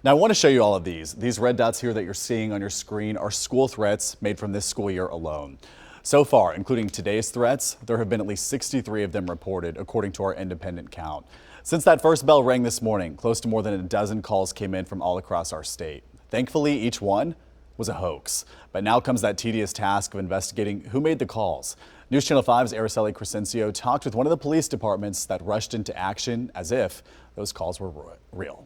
Now I want to show you all of these. These red dots here that you're seeing on your screen are school threats made from this school year alone. So far, including today's threats, there have been at least 63 of them reported, according to our independent count. Since that first bell rang this morning, close to more than a dozen calls came in from all across our state. Thankfully, each one was a hoax. But now comes that tedious task of investigating who made the calls. News Channel 5's Araceli Crescencio talked with one of the police departments that rushed into action as if those calls were real.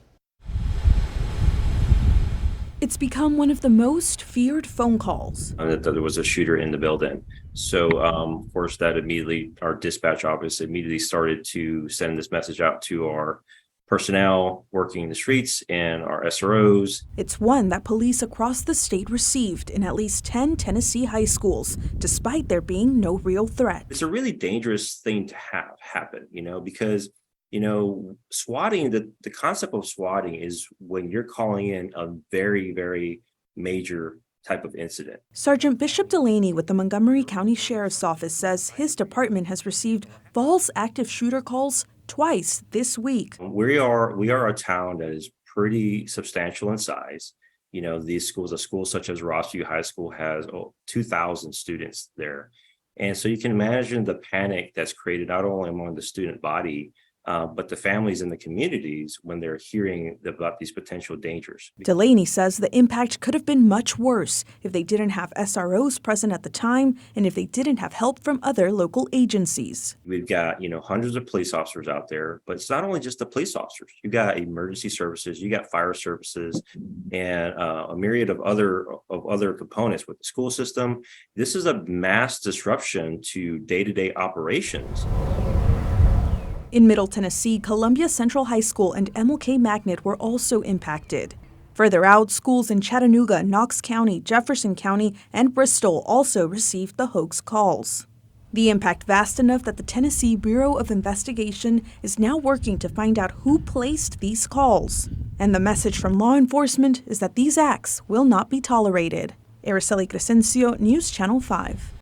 It's become one of the most feared phone calls. That there was a shooter in the building. So, of course, that immediately, our dispatch office immediately started to send this message out to our personnel working in the streets and our SROs. It's one that police across the state received in at least 10 Tennessee high schools, despite there being no real threat. It's a really dangerous thing to have happen, because swatting, the concept of swatting is when you're calling in a very, very major type of incident. Sergeant Bishop Delaney with the Montgomery County Sheriff's Office says his department has received false active shooter calls twice this week. We are a town that is pretty substantial in size. These schools, a school such as Rossview High School has 2,000 students there. And so you can imagine the panic that's created not only among the student body, but the families in the communities when they're hearing about these potential dangers. Delaney says the impact could have been much worse if they didn't have SROs present at the time and if they didn't have help from other local agencies. We've got, hundreds of police officers out there, but it's not only just the police officers. You got emergency services, you got fire services, and a myriad of other components with the school system. This is a mass disruption to day-to-day operations. In Middle Tennessee, Columbia Central High School and MLK Magnet were also impacted. Further out, schools in Chattanooga, Knox County, Jefferson County, and Bristol also received the hoax calls. The impact vast enough that the Tennessee Bureau of Investigation is now working to find out who placed these calls. And the message from law enforcement is that these acts will not be tolerated. Araceli Crescencio, News Channel 5.